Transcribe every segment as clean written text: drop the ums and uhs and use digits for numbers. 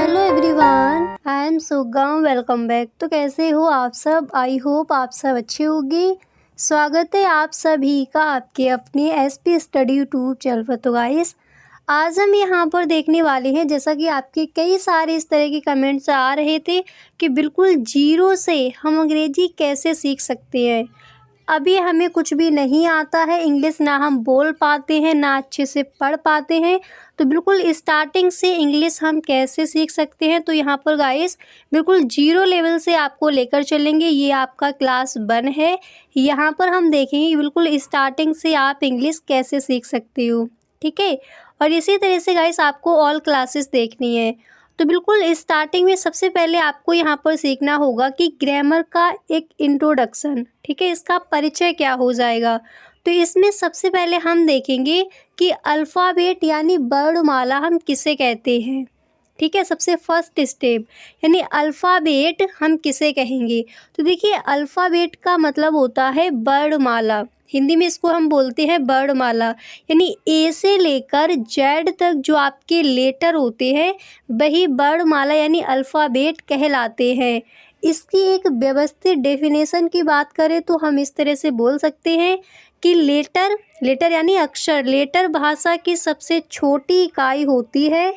Hello everyone, I am सुगम। Welcome back. तो कैसे हो आप सब? आई होप आप सब अच्छे होंगे। स्वागत है आप सभी का आपके अपने एसपी स्टडी यूट्यूब चैनल पर। तो गाइस, आज हम यहाँ पर देखने वाले हैं, जैसा कि आपके कई सारे इस तरह के कमेंट्स आ रहे थे कि बिल्कुल जीरो से हम अंग्रेजी कैसे सीख सकते हैं। अभी हमें कुछ भी नहीं आता है इंग्लिश, ना हम बोल पाते हैं ना अच्छे से पढ़ पाते हैं, तो बिल्कुल स्टार्टिंग से इंग्लिश हम कैसे सीख सकते हैं। तो यहाँ पर गाइस बिल्कुल जीरो लेवल से आपको लेकर चलेंगे। ये आपका क्लास 1 है। यहाँ पर हम देखेंगे बिल्कुल स्टार्टिंग से आप इंग्लिश कैसे सीख सकते हो, ठीक है। और इसी तरह से गाइस आपको ऑल क्लासेस देखनी है। तो बिल्कुल स्टार्टिंग में सबसे पहले आपको यहाँ पर सीखना होगा कि ग्रामर का एक इंट्रोडक्शन, ठीक है, इसका परिचय क्या हो जाएगा। तो इसमें सबसे पहले हम देखेंगे कि अल्फ़ाबेट यानी वर्णमाला हम किसे कहते हैं, ठीक है। सबसे फर्स्ट स्टेप यानी अल्फ़ाबेट हम किसे कहेंगे। तो देखिए, अल्फ़ाबेट का मतलब होता है वर्णमाला। हिंदी में इसको हम बोलते हैं वर्णमाला, यानी ए से लेकर जेड तक जो आपके लेटर होते हैं वही वर्णमाला यानी अल्फ़ाबेट कहलाते हैं। इसकी एक व्यवस्थित डेफिनेशन की बात करें तो हम इस तरह से बोल सकते हैं कि लेटर यानी अक्षर, लेटर भाषा की सबसे छोटी इकाई होती है।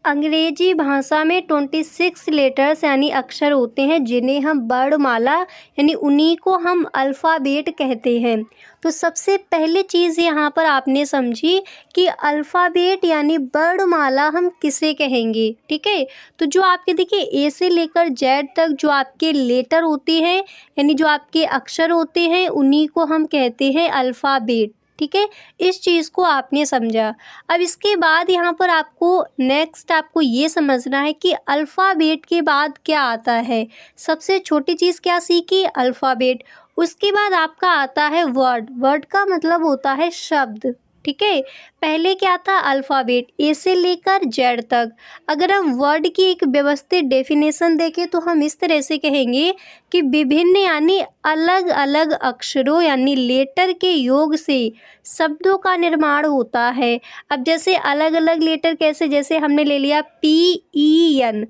अंग्रेजी भाषा में 26 लेटर्स यानी अक्षर होते हैं जिन्हें हम वर्णमाला यानी उन्हीं को हम अल्फ़ाबेट कहते हैं। तो सबसे पहले चीज़ यहाँ पर आपने समझी कि अल्फ़ाबेट यानी वर्णमाला हम किसे कहेंगे, ठीक है। तो जो आपके देखिए ए से लेकर जेड तक जो आपके लेटर होते हैं यानी जो आपके अक्षर होते हैं उन्हीं को हम कहते हैं अल्फ़ाबेट, ठीक है। इस चीज़ को आपने समझा। अब इसके बाद यहाँ पर आपको नेक्स्ट आपको ये समझना है कि अल्फ़ाबेट के बाद क्या आता है। सबसे छोटी चीज़ क्या सीखी? अल्फ़ाबेट। उसके बाद आपका आता है वर्ड। वर्ड का मतलब होता है शब्द, ठीक है। पहले क्या था? अल्फ़ाबेट, ए से लेकर जेड तक। अगर हम वर्ड की एक व्यवस्थित डेफिनेशन देखें तो हम इस तरह से कहेंगे कि विभिन्न यानी अलग अलग अक्षरों यानी लेटर के योग से शब्दों का निर्माण होता है। अब जैसे अलग अलग लेटर कैसे, जैसे हमने ले लिया PEN।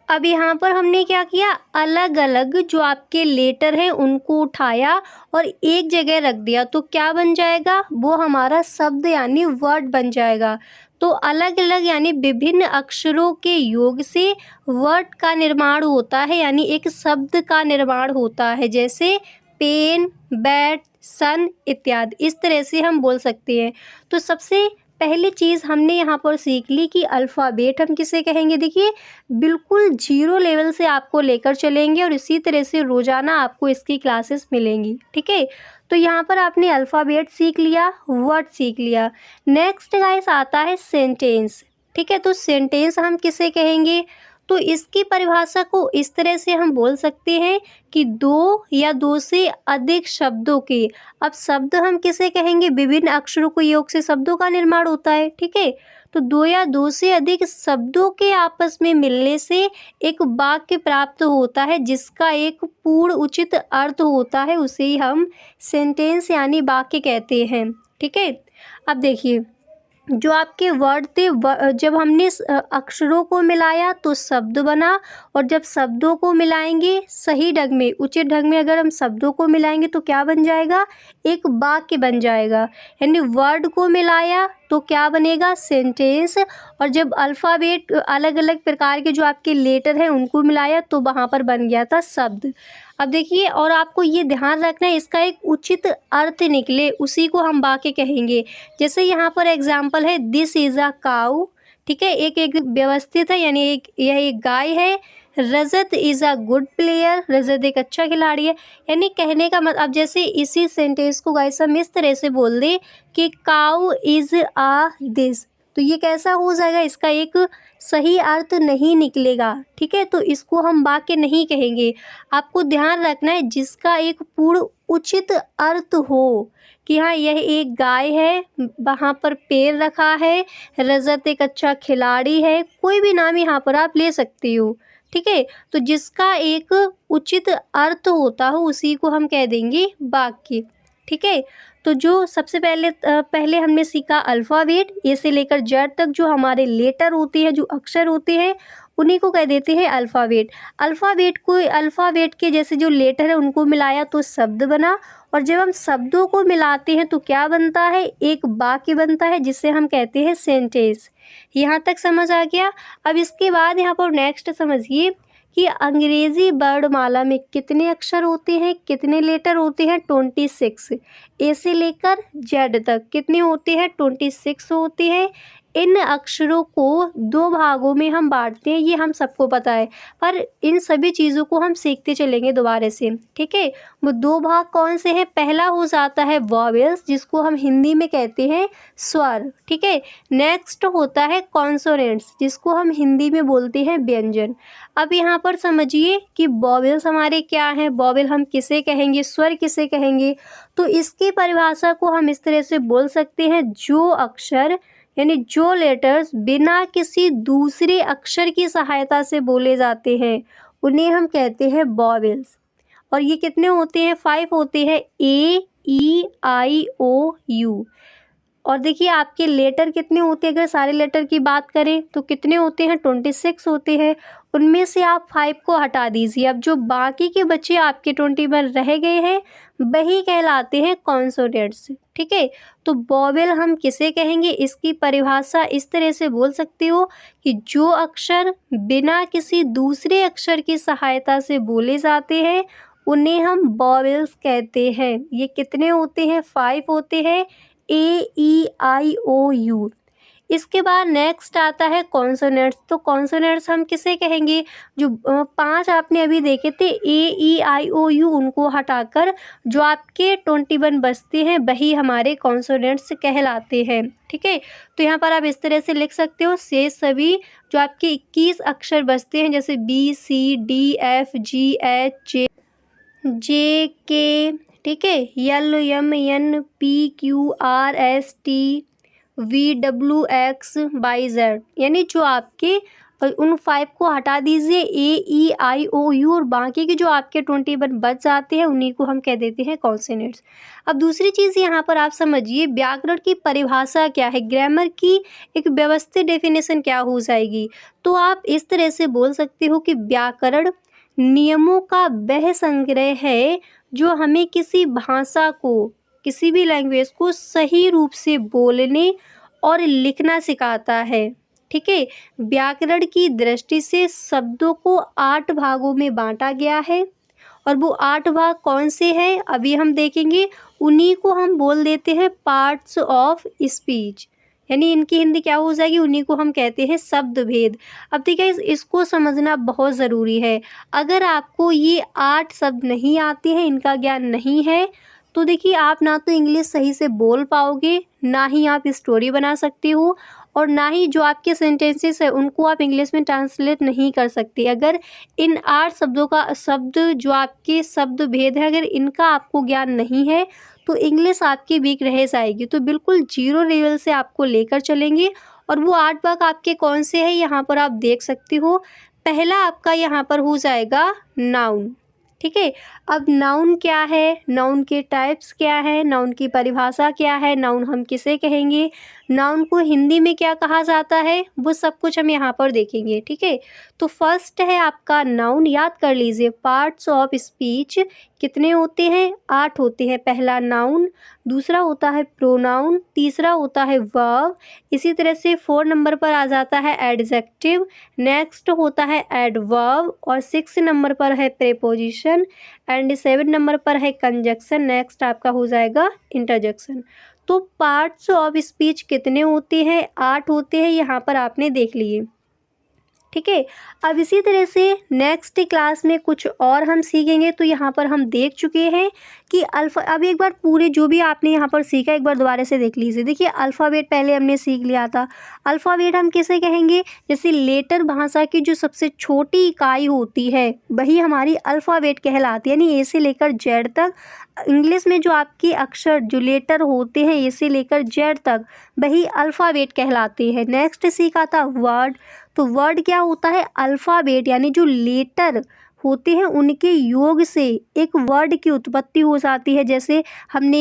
अब यहाँ पर हमने क्या किया? अलग अलग जो आपके लेटर हैं उनको उठाया और एक जगह रख दिया, तो क्या बन जाएगा? वो हमारा शब्द यानी वर्ड बन जाएगा। तो अलग अलग यानी विभिन्न अक्षरों के योग से वर्ड का निर्माण होता है यानी एक शब्द का निर्माण होता है। जैसे पेन, बैट, सन इत्यादि, इस तरह से हम बोल सकते हैं। तो सबसे पहली चीज़ हमने यहाँ पर सीख ली कि अल्फ़ाबेट हम किसे कहेंगे। देखिए, बिल्कुल जीरो लेवल से आपको लेकर चलेंगे और इसी तरह से रोज़ाना आपको इसकी क्लासेस मिलेंगी, ठीक है। तो यहाँ पर आपने अल्फ़ाबेट सीख लिया, वर्ड सीख लिया। नेक्स्ट गाइस आता है सेंटेंस, ठीक है। तो सेंटेंस हम किसे कहेंगे? तो इसकी परिभाषा को इस तरह से हम बोल सकते हैं कि दो या दो से अधिक शब्दों के, अब शब्द हम किसे कहेंगे? विभिन्न अक्षरों को योग से शब्दों का निर्माण होता है, ठीक है। तो दो या दो से अधिक शब्दों के आपस में मिलने से एक वाक्य प्राप्त होता है जिसका एक पूर्ण उचित अर्थ होता है, उसे ही हम सेंटेंस यानी वाक्य कहते हैं, ठीक है। अब देखिए, जो आपके वर्ड थे जब हमने अक्षरों को मिलाया तो शब्द बना, और जब शब्दों को मिलाएंगे सही ढंग में, उचित ढंग में अगर हम शब्दों को मिलाएंगे तो क्या बन जाएगा? एक वाक्य बन जाएगा। यानी वर्ड को मिलाया तो क्या बनेगा? सेंटेंस। और जब अल्फ़ाबेट अलग अलग प्रकार के जो आपके लेटर हैं उनको मिलाया तो वहाँ पर बन गया था शब्द। अब देखिए, और आपको ये ध्यान रखना है इसका एक उचित अर्थ निकले उसी को हम वाक्य कहेंगे। जैसे यहाँ पर एग्जाम्पल है, दिस इज़ अ काऊ, ठीक है। एक व्यवस्थित है यानी यह एक गाय है। रजत इज़ अ गुड प्लेयर, रजत एक अच्छा खिलाड़ी है। यानी कहने का मतलब, अब जैसे इसी सेंटेंस को गाइस हम इस तरह से बोल दें कि काऊ इज़ अ दिस, तो ये कैसा हो जाएगा? इसका एक सही अर्थ नहीं निकलेगा, ठीक है। तो इसको हम वाक्य नहीं कहेंगे। आपको ध्यान रखना है जिसका एक पूर्ण उचित अर्थ हो कि हाँ यह एक गाय है, वहाँ पर पेड़ रखा है, रजत एक अच्छा खिलाड़ी है, कोई भी नाम यहाँ पर आप ले सकती हो, ठीक है। तो जिसका एक उचित अर्थ होता हो उसी को हम कह देंगे वाक्य, ठीक है। तो जो सबसे पहले हमने सीखा अल्फ़ाबेट, ए से लेकर जेड तक जो हमारे लेटर होते हैं, जो अक्षर होते हैं, उन्हीं को कह देते हैं अल्फ़ाबेट। अल्फ़ाबेट के जैसे जो लेटर है उनको मिलाया तो शब्द बना, और जब हम शब्दों को मिलाते हैं तो क्या बनता है, एक वाक्य बनता है जिसे हम कहते हैं सेंटेंस। यहाँ तक समझ आ गया। अब इसके बाद यहाँ पर नेक्स्ट समझिए कि अंग्रेजी वर्णमाला में कितने अक्षर होते हैं, कितने लेटर होते हैं, 26। ए से लेकर जेड तक कितने होते हैं, 26 होते हैं। इन अक्षरों को दो भागों में हम बांटते हैं, ये हम सबको पता है, पर इन सभी चीज़ों को हम सीखते चलेंगे दोबारा से, ठीक है। वो दो भाग कौन से हैं, पहला हो जाता है वॉवेल्स, जिसको हम हिंदी में कहते हैं स्वर, ठीक है। नेक्स्ट होता है कॉन्सोनेंट्स, जिसको हम हिंदी में बोलते हैं व्यंजन। अब यहाँ पर समझिए कि वॉवेल्स हमारे क्या हैं, वॉवेल हम किसे कहेंगे, स्वर किसे कहेंगे। तो इसकी परिभाषा को हम इस तरह से बोल सकते हैं, जो अक्षर यानी जो लेटर्स बिना किसी दूसरे अक्षर की सहायता से बोले जाते हैं, उन्हें हम कहते हैं वॉवेल्स। और ये कितने होते हैं, 5 होते हैं, A, E, I, O, U। और देखिए आपके लेटर कितने होते हैं, अगर सारे लेटर की बात करें तो कितने होते हैं, 26 होते हैं। उनमें से आप 5 को हटा दीजिए, अब जो बाकी के बच्चे आपके 21 रह गए हैं वही कहलाते हैं कॉन्सोनेंट्स, ठीक है। तो वॉवेल हम किसे कहेंगे, इसकी परिभाषा इस तरह से बोल सकते हो कि जो अक्षर बिना किसी दूसरे अक्षर की सहायता से बोले जाते हैं उन्हें हम वॉवेल्स कहते हैं। ये कितने होते हैं, 5 होते हैं, A, E, I, O, U। इसके बाद नेक्स्ट आता है कॉन्सोनेंट्स। तो कॉन्सोनेंट्स हम किसे कहेंगे, जो 5 आपने अभी देखे थे A, E, I, O, U, उनको हटाकर जो आपके 21 बचते हैं वही हमारे कॉन्सोनेंट्स कहलाते हैं, ठीक है। तो यहाँ पर आप इस तरह से लिख सकते हो, शेष सभी जो आपके 21 अक्षर बचते हैं, जैसे B, C, D, F, G, H, J, K, ठीक है, L, M, N, P, Q, R, S, T, V, W, X, Y, Z, यानी जो आपके उन 5 को हटा दीजिए, A, E, I, O, U, और बाकी के जो आपके 21 बच जाते हैं उन्हीं को हम कह देते हैं कॉन्सोनेंट्स। अब दूसरी चीज़ यहाँ पर आप समझिए, व्याकरण की परिभाषा क्या है, ग्रामर की एक व्यवस्थित डेफिनेशन क्या हो जाएगी। तो आप इस तरह से बोल सकते हो कि व्याकरण नियमों का वह संग्रह है जो हमें किसी भाषा को, किसी भी लैंग्वेज को सही रूप से बोलने और लिखना सिखाता है, ठीक है। व्याकरण की दृष्टि से शब्दों को 8 भागों में बांटा गया है, और वो 8 भाग कौन से हैं अभी हम देखेंगे। उन्हीं को हम बोल देते हैं पार्ट्स ऑफ स्पीच, यानी इनकी हिंदी क्या हो जाएगी, उन्हीं को हम कहते हैं शब्द भेद। अब देखिए इसको समझना बहुत ज़रूरी है। अगर आपको ये 8 शब्द नहीं आते हैं, इनका ज्ञान नहीं है, तो देखिए आप ना तो इंग्लिश सही से बोल पाओगे, ना ही आप स्टोरी बना सकते हो, और ना ही जो आपके सेंटेंसेस है उनको आप इंग्लिश में ट्रांसलेट नहीं कर सकते। अगर इन 8 शब्दों का जो आपके शब्द भेद है, अगर इनका आपको ज्ञान नहीं है तो इंग्लिश आपकी वीक रह जाएगी। तो बिल्कुल 0 लेवल से आपको लेकर चलेंगे। और वो 8 भाग आपके कौन से हैं, यहाँ पर आप देख सकते हो। पहला आपका यहाँ पर हो जाएगा नाउन, ठीक है। अब नाउन क्या है, नाउन के टाइप्स क्या है, नाउन की परिभाषा क्या है, नाउन हम किसे कहेंगे, नाउन को हिंदी में क्या कहा जाता है, वो सब कुछ हम यहाँ पर देखेंगे, ठीक है। तो फर्स्ट है आपका नाउन, याद कर लीजिए, पार्ट्स ऑफ स्पीच कितने होते हैं, 8 होते हैं। पहला नाउन, दूसरा होता है प्रोनाउन, तीसरा होता है वर्ब, इसी तरह से 4 नंबर पर आ जाता है एडजेक्टिव, नेक्स्ट होता है एडवर्ब, और 6 नंबर पर है प्रीपोजिशन, एंड 7 नंबर पर है कंजक्शन, नेक्स्ट आपका हो जाएगा इंटरजेक्शन। तो पार्ट्स ऑफ स्पीच कितने होते हैं, 8 होते हैं, यहाँ पर आपने देख लिए, ठीक है। अब इसी तरह से नेक्स्ट क्लास में कुछ और हम सीखेंगे। तो यहाँ पर हम देख चुके हैं कि अब एक बार पूरे जो भी आपने यहाँ पर सीखा एक बार दोबारा से देख लीजिए। देखिए अल्फ़ाबेट पहले हमने सीख लिया था। अल्फ़ाबेट हम किसे कहेंगे, जैसे लेटर भाषा की जो सबसे छोटी इकाई होती है वही हमारी अल्फ़ाबेट कहलाती है, यानी ए से लेकर जेड तक। इंग्लिश में जो आपके अक्षर जो लेटर होते हैं ए से लेकर जेड तक वही अल्फ़ाबेट कहलाते हैं। नेक्स्ट सीखा था वर्ड। तो वर्ड क्या होता है, अल्फ़ाबेट यानी जो लेटर होते हैं उनके योग से एक वर्ड की उत्पत्ति हो जाती है। जैसे हमने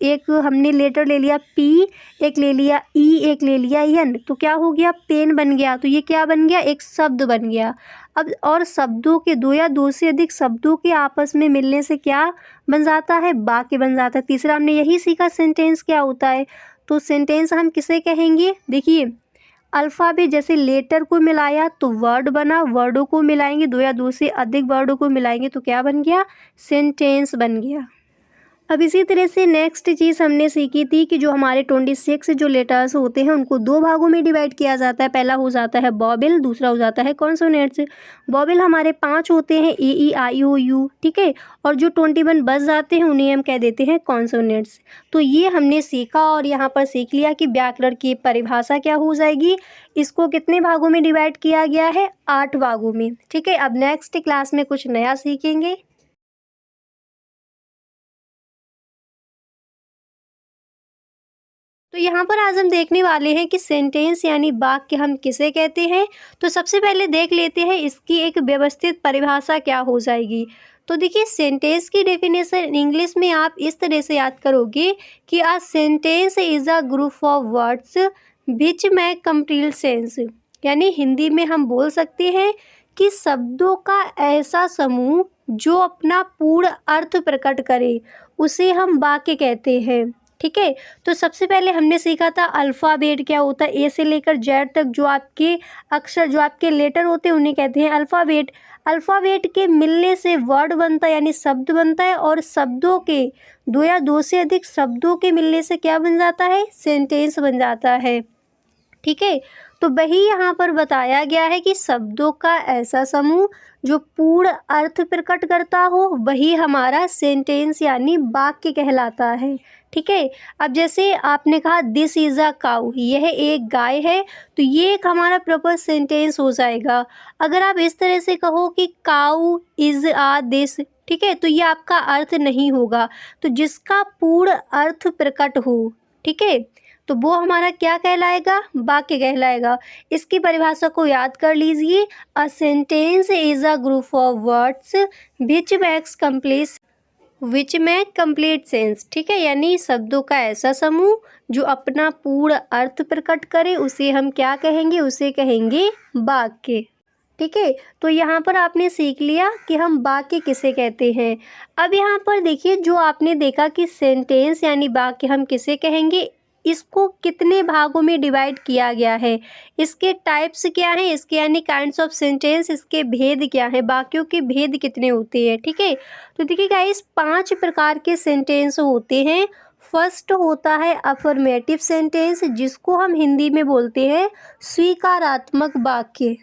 एक हमने लेटर ले लिया पी, एक ले लिया ई, एक ले लिया एन, तो क्या हो गया, पेन बन गया। तो ये क्या बन गया, एक शब्द बन गया। अब और शब्दों के दो या दो से अधिक शब्दों के आपस में मिलने से क्या बन जाता है, वाक्य बन जाता है। तीसरा हमने यही सीखा सेंटेंस क्या होता है। तो सेंटेंस हम किसे कहेंगे, देखिए अल्फ़ाबेट जैसे लेटर को मिलाया तो वर्ड बना, वर्डों को मिलाएंगे, दो या दो से अधिक वर्डों को मिलाएंगे तो क्या बन गया, सेंटेंस बन गया। अब इसी तरह से नेक्स्ट चीज़ हमने सीखी थी कि जो हमारे 26 जो लेटर्स होते हैं उनको दो भागों में डिवाइड किया जाता है। पहला हो जाता है वॉवेल, दूसरा हो जाता है कॉन्सोनेंट्स। वॉवेल हमारे 5 होते हैं, ए ई आई ओ यू, ठीक है, और जो 21 बच जाते हैं उन्हें हम कह देते हैं कॉन्सोनेंट्स। तो ये हमने सीखा और यहाँ पर सीख लिया कि व्याकरण की परिभाषा क्या हो जाएगी। इसको कितने भागों में डिवाइड किया गया है, 8 भागों में, ठीक है। अब नेक्स्ट क्लास में कुछ नया सीखेंगे। तो यहाँ पर आज हम देखने वाले हैं कि सेंटेंस यानी वाक्य हम किसे कहते हैं। तो सबसे पहले देख लेते हैं इसकी एक व्यवस्थित परिभाषा क्या हो जाएगी। तो देखिए सेंटेंस की डेफिनेशन इंग्लिश में आप इस तरह से याद करोगे कि a sentence is a group of words which make complete sense. यानी हिंदी में हम बोल सकते हैं कि शब्दों का ऐसा समूह जो अपना पूर्ण अर्थ प्रकट करे उसे हम वाक्य कहते हैं, ठीक है। तो सबसे पहले हमने सीखा था अल्फ़ाबेट क्या होता है, ए से लेकर जेड तक जो आपके अक्षर जो आपके लेटर होते हैं उन्हें कहते हैं अल्फ़ाबेट। अल्फ़ाबेट के मिलने से वर्ड बनता है यानी शब्द बनता है, और शब्दों के दो या दो से अधिक शब्दों के मिलने से क्या बन जाता है, सेंटेंस बन जाता है, ठीक है। तो वही यहाँ पर बताया गया है कि शब्दों का ऐसा समूह जो पूर्ण अर्थ प्रकट करता हो वही हमारा सेंटेंस यानी वाक्य कहलाता है, ठीक है। अब जैसे आपने कहा दिस इज़ अ काऊ, यह एक गाय है, तो ये एक हमारा प्रॉपर सेंटेंस हो जाएगा। अगर आप इस तरह से कहो कि काऊ इज़ आ दिस, ठीक है, तो ये आपका अर्थ नहीं होगा। तो जिसका पूर्ण अर्थ प्रकट हो, ठीक है, तो वो हमारा क्या कहलाएगा, वाक्य कहलाएगा। इसकी परिभाषा को याद कर लीजिए, a sentence is a group of words which make complete sense, ठीक है। यानी शब्दों का ऐसा समूह जो अपना पूर्ण अर्थ प्रकट करे उसे हम क्या कहेंगे, उसे कहेंगे वाक्य, ठीक है। तो यहाँ पर आपने सीख लिया कि हम वाक्य किसे कहते हैं। अब यहाँ पर देखिए जो आपने देखा कि सेंटेंस यानी वाक्य हम किसे कहेंगे, इसको कितने भागों में डिवाइड किया गया है, इसके टाइप्स क्या हैं, इसके यानी काइंड्स ऑफ सेंटेंस, इसके भेद क्या है, वाक्यों के भेद कितने होते हैं, ठीक है। तो देखिए गाइस 5 प्रकार के सेंटेंस होते हैं। फर्स्ट होता है अफर्मेटिव सेंटेंस जिसको हम हिंदी में बोलते हैं स्वीकारात्मक वाक्य।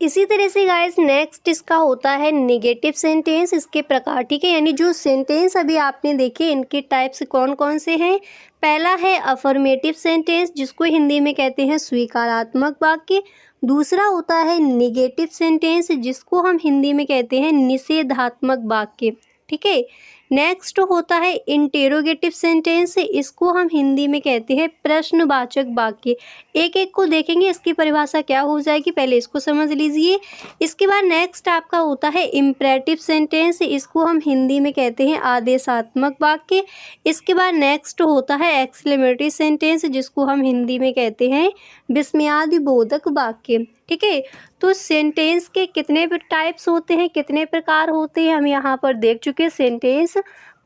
इसी तरह से गाइस नेक्स्ट इसका होता है नेगेटिव सेंटेंस, इसके प्रकार, ठीक है। यानी जो सेंटेंस अभी आपने देखे इनके टाइप्स कौन कौन से हैं। पहला है अफर्मेटिव सेंटेंस जिसको हिंदी में कहते हैं स्वीकारात्मक वाक्य। दूसरा होता है नेगेटिव सेंटेंस जिसको हम हिंदी में कहते हैं निषेधात्मक वाक्य, ठीक है। नेक्स्ट होता है इंटेरोगेटिव सेंटेंस, इसको हम हिंदी में कहते हैं प्रश्नवाचक वाक्य। एक एक को देखेंगे इसकी परिभाषा क्या हो जाएगी, पहले इसको समझ लीजिए। इसके बाद नेक्स्ट आपका होता है इम्परेटिव सेंटेंस, इसको हम हिंदी में कहते हैं आदेशात्मक वाक्य। इसके बाद नेक्स्ट होता है एक्सक्लेमेटरी सेंटेंस जिसको हम हिंदी में कहते हैं विस्मयादिबोधक वाक्य, ठीक है। तो सेंटेंस के कितने टाइप्स होते हैं, कितने प्रकार होते हैं, हम यहाँ पर देख चुके। सेंटेंस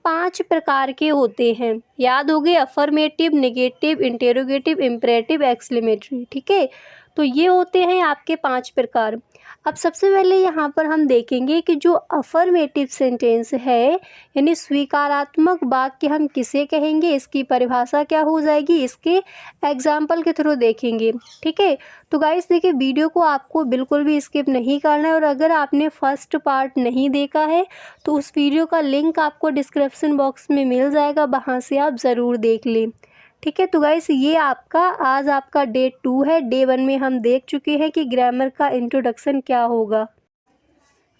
5 प्रकार के होते हैं, याद हो गए, affirmative, negative, interrogative, imperative, exclamatory, ठीक है। तो ये होते हैं आपके 5 प्रकार। अब सबसे पहले यहाँ पर हम देखेंगे कि जो अफर्मेटिव सेंटेंस है यानी स्वीकारात्मक वाक्य हम किसे कहेंगे, इसकी परिभाषा क्या हो जाएगी, इसके एग्जाम्पल के थ्रू देखेंगे, ठीक है। तो गाइस देखिए वीडियो को आपको बिल्कुल भी स्किप नहीं करना है, और अगर आपने फर्स्ट पार्ट नहीं देखा है तो उस वीडियो का लिंक आपको डिस्क्रिप्शन बॉक्स में मिल जाएगा, वहाँ से आप ज़रूर देख लें, ठीक है। तो गाइस ये आज आपका डे 2 है। डे 1 में हम देख चुके हैं कि ग्रामर का इंट्रोडक्शन क्या होगा।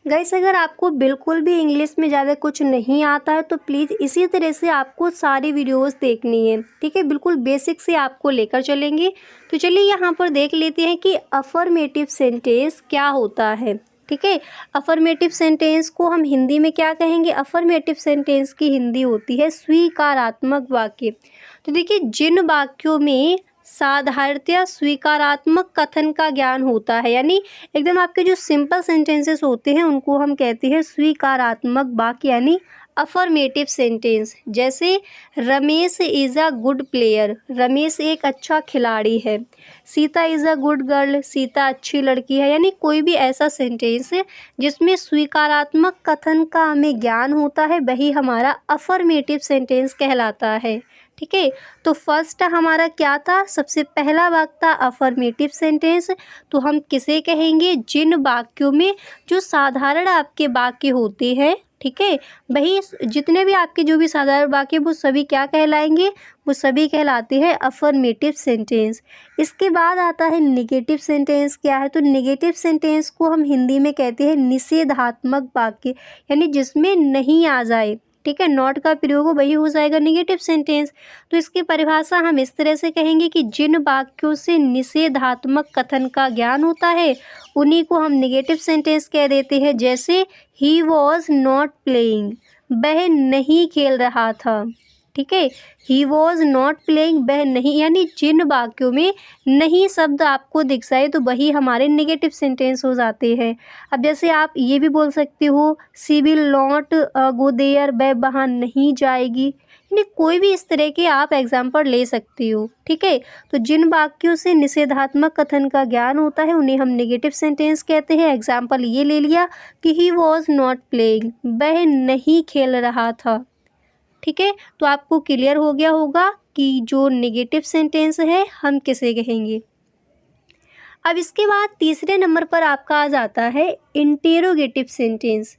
गाइस अगर आपको बिल्कुल भी इंग्लिश में ज़्यादा कुछ नहीं आता है तो प्लीज़ इसी तरह से आपको सारी वीडियोस देखनी है, ठीक है। बिल्कुल बेसिक से आपको लेकर चलेंगे। तो चलिए यहाँ पर देख लेते हैं कि अफर्मेटिव सेंटेंस क्या होता है। ठीक है। अफर्मेटिव सेंटेंस को हम हिंदी में क्या कहेंगे? अफर्मेटिव सेंटेंस की हिंदी होती है स्वीकारात्मक वाक्य। तो देखिए, जिन वाक्यों में साधारणतया स्वीकारात्मक कथन का ज्ञान होता है, यानी एकदम आपके जो सिंपल सेंटेंसेस होते हैं उनको हम कहते हैं स्वीकारात्मक वाक्य यानी अफर्मेटिव सेंटेंस। जैसे Ramesh is a good player, Ramesh एक अच्छा खिलाड़ी है। Sita is a good girl, Sita अच्छी लड़की है। यानी कोई भी ऐसा सेंटेंस जिसमें स्वीकारात्मक कथन का हमें ज्ञान होता है वही हमारा अफर्मेटिव सेंटेंस कहलाता है। ठीक है, तो फर्स्ट हमारा क्या था? सबसे पहला वाक्य था अफर्मेटिव सेंटेंस। तो हम किसे कहेंगे? जिन वाक्यों में जो साधारण आपके वाक्य होते हैं, ठीक है, वही जितने भी आपके जो भी साधारण वाक्य वो सभी क्या कहलाएंगे? वो सभी कहलाते हैं अफर्मेटिव सेंटेंस। इसके बाद आता है निगेटिव सेंटेंस। क्या है? तो निगेटिव सेंटेंस को हम हिंदी में कहते हैं निषेधात्मक वाक्य, यानी जिसमें नहीं आ जाए, ठीक है, नॉट का प्रयोग हो वही हो जाएगा निगेटिव सेंटेंस। तो इसकी परिभाषा हम इस तरह से कहेंगे कि जिन वाक्यों से निषेधात्मक कथन का ज्ञान होता है उन्हीं को हम निगेटिव सेंटेंस कह देते हैं। जैसे ही वॉज नॉट प्लेइंग, वह नहीं खेल रहा था। ठीक है, ही वॉज नॉट प्लेइंग, वह नहीं, यानी जिन वाक्यों में नहीं शब्द आपको दिख जाए तो वही हमारे नेगेटिव सेंटेंस हो जाते हैं। अब जैसे आप ये भी बोल सकते हो सी विल नॉट गो देयर, वह वहाँ नहीं जाएगी। यानी कोई भी इस तरह के आप एग्जाम्पल ले सकते हो। ठीक है, तो जिन वाक्यों से निषेधात्मक कथन का ज्ञान होता है उन्हें हम नेगेटिव सेंटेंस कहते हैं। एग्जाम्पल ये ले लिया कि ही वॉज नॉट प्लेइंग, वह नहीं खेल रहा था। ठीक है, तो आपको क्लियर हो गया होगा कि जो नेगेटिव सेंटेंस है हम किसे कहेंगे। अब इसके बाद तीसरे नंबर पर आपका आ जाता है इंटेरोगेटिव सेंटेंस।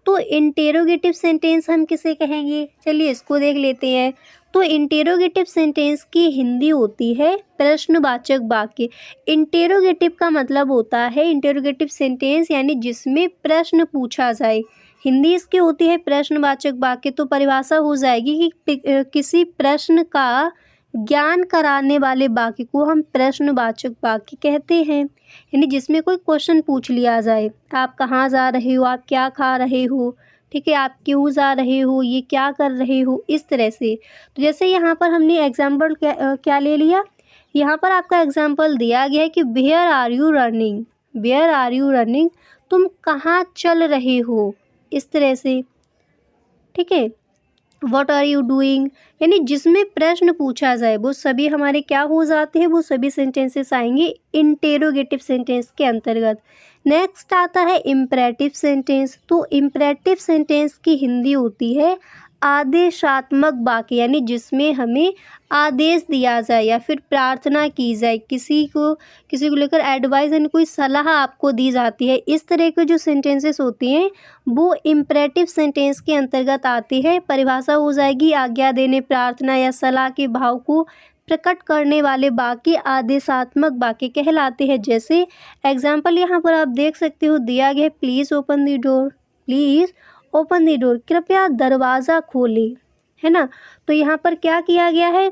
तो इंटेरोगेटिव सेंटेंस हम किसे कहेंगे? चलिए इसको देख लेते हैं। तो इंटेरोगेटिव सेंटेंस की हिंदी होती है प्रश्नवाचक वाक्य। इंटेरोगेटिव का मतलब होता है इंटेरोगेटिव सेंटेंस यानी जिसमें प्रश्न पूछा जाए। हिंदी इसकी होती है प्रश्नवाचक वाक्य। तो परिभाषा हो जाएगी कि किसी प्रश्न का ज्ञान कराने वाले वाक्य को हम प्रश्नवाचक वाक्य कहते हैं। यानी जिसमें कोई क्वेश्चन पूछ लिया जाए, आप कहाँ जा रहे हो, आप क्या खा रहे हो, ठीक है, आप क्यों जा रहे हो, ये क्या कर रहे हो, इस तरह से। तो जैसे यहाँ पर हमने एग्जाम्पल क्या ले लिया? यहाँ पर आपका एग्जाम्पल दिया गया है कि where are you running, where are you running, तुम कहाँ चल रहे हो, इस तरह से। ठीक है, व्हाट आर यू डूइंग, यानी जिसमें प्रश्न पूछा जाए वो सभी हमारे क्या हो जाते हैं? वो सभी सेंटेंसेस आएंगे इंटेरोगेटिव सेंटेंस के अंतर्गत। नेक्स्ट आता है इम्परेटिव सेंटेंस। तो इम्परेटिव सेंटेंस की हिंदी होती है आदेशात्मक वाक्य, यानी जिसमें हमें आदेश दिया जाए या फिर प्रार्थना की जाए, किसी को लेकर एडवाइस यानी कोई सलाह आपको दी जाती है। इस तरह के जो सेंटेंसेस होती हैं वो इम्परेटिव सेंटेंस के अंतर्गत आती है। परिभाषा हो जाएगी आज्ञा देने, प्रार्थना या सलाह के भाव को प्रकट करने वाले वाक्य आदेशात्मक वाक्य कहलाते हैं। जैसे एग्जाम्पल यहाँ पर आप देख सकते हो दिया गया है, please open the door, please open the door, कृपया दरवाज़ा खोलें, है ना। तो यहाँ पर क्या किया गया है?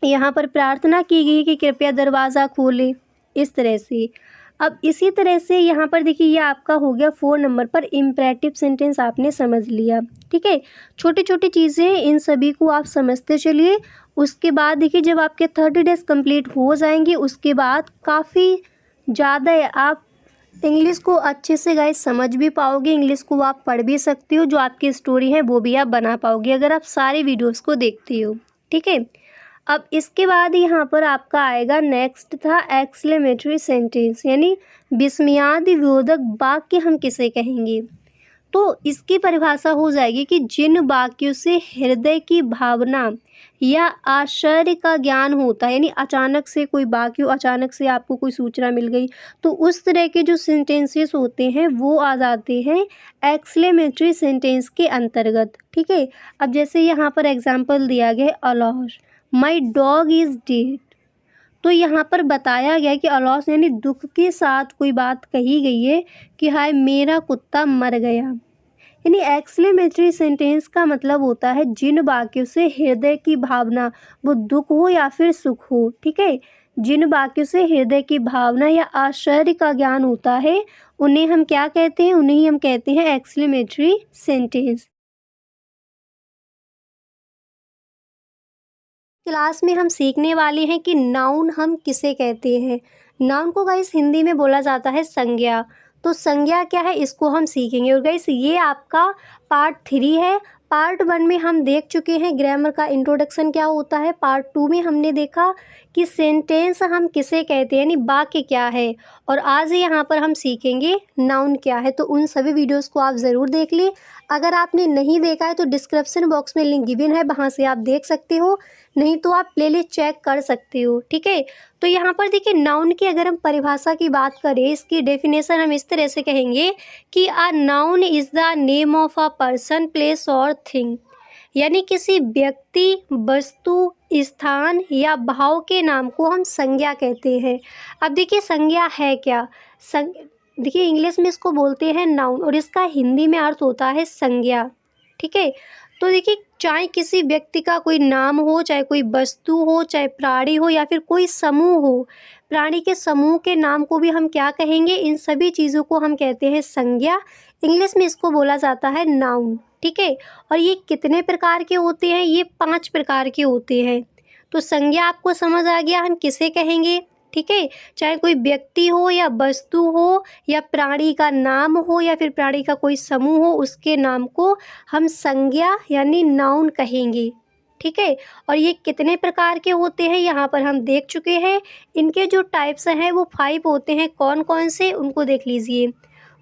यहाँ पर प्रार्थना की गई कि कृपया दरवाज़ा खोलें, इस तरह से। अब इसी तरह से यहाँ पर देखिए ये आपका हो गया 4 नंबर पर इम्परेटिव सेंटेंस, आपने समझ लिया। ठीक है, छोटी छोटी चीज़ें इन सभी को आप समझते चलिए। उसके बाद देखिए जब आपके 30 डेज कंप्लीट हो जाएंगे उसके बाद काफ़ी ज़्यादा आप इंग्लिश को अच्छे से गाइस समझ भी पाओगे, इंग्लिश को आप पढ़ भी सकते हो, जो आपकी स्टोरी है वो भी आप बना पाओगे अगर आप सारे वीडियोस को देखते हो। ठीक है, अब इसके बाद यहाँ पर आपका आएगा नेक्स्ट था एक्सक्लेमेटरी सेंटेंस, यानी विस्मयादिबोधक वाक्य हम किसे कहेंगे? तो इसकी परिभाषा हो जाएगी कि जिन वाक्यों से हृदय की भावना या आश्चर्य का ज्ञान होता है, यानी अचानक से कोई वाक्य, अचानक से आपको कोई सूचना मिल गई, तो उस तरह के जो सेंटेंसेस होते हैं वो आ जाते हैं एक्सक्लेमेटरी सेंटेंस के अंतर्गत। ठीक है, अब जैसे यहाँ पर एग्जाम्पल दिया गया है अलॉस माई डॉग इज़ डेड। तो यहाँ पर बताया गया कि अलॉस यानी दुख के साथ कोई बात कही गई है कि हाय मेरा कुत्ता मर गया। यानी एक्सक्लेमेटरी सेंटेंस का मतलब होता है जिन वाक्यों से हृदय की भावना, वो दुख हो या फिर सुख हो, ठीक है, जिन वाक्यों से हृदय की भावना या आश्चर्य का ज्ञान होता है उन्हें हम क्या कहते हैं? उन्हें ही हम कहते हैं एक्सक्लेमेटरी सेंटेंस। क्लास में हम सीखने वाले हैं कि नाउन हम किसे कहते हैं। नाउन को गाइस हिंदी में बोला जाता है संज्ञा। तो संज्ञा क्या है इसको हम सीखेंगे। और गाइस ये आपका पार्ट 3 है। पार्ट 1 में हम देख चुके हैं ग्रामर का इंट्रोडक्शन क्या होता है। पार्ट 2 में हमने देखा कि सेंटेंस हम किसे कहते हैं यानी वाक्य क्या है। और आज यहाँ पर हम सीखेंगे नाउन क्या है। तो उन सभी वीडियोस को आप ज़रूर देख लें। अगर आपने नहीं देखा है तो डिस्क्रिप्शन बॉक्स में लिंक गिवन है, वहाँ से आप देख सकते हो, नहीं तो आप प्लेलिस्ट चेक कर सकते हो। ठीक है, तो यहाँ पर देखिए नाउन की अगर हम परिभाषा की बात करें, इसकी डेफिनेशन हम इस तरह से कहेंगे कि a noun is the name of a person, place और थिंग। यानी किसी व्यक्ति, वस्तु, स्थान या भाव के नाम को हम संज्ञा कहते हैं। अब देखिए संज्ञा है क्या। देखिए इंग्लिश में इसको बोलते हैं नाउन और इसका हिंदी में अर्थ होता है संज्ञा। ठीक है, तो देखिए चाहे किसी व्यक्ति का कोई नाम हो, चाहे कोई वस्तु हो, चाहे प्राणी हो या फिर कोई समूह हो, प्राणी के समूह के नाम को भी हम क्या कहेंगे? इन सभी चीज़ों को हम कहते हैं संज्ञा। इंग्लिश में इसको बोला जाता है नाउन। ठीक है, और ये कितने प्रकार के होते हैं? ये 5 प्रकार के होते हैं। तो संज्ञा आपको समझ आ गया हम किसे कहेंगे। ठीक है, चाहे कोई व्यक्ति हो या वस्तु हो या प्राणी का नाम हो या फिर प्राणी का कोई समूह हो, उसके नाम को हम संज्ञा यानी नाउन कहेंगे। ठीक है, और ये कितने प्रकार के होते हैं यहाँ पर हम देख चुके हैं। इनके जो टाइप्स हैं वो 5 होते हैं। कौन कौन से, उनको देख लीजिए।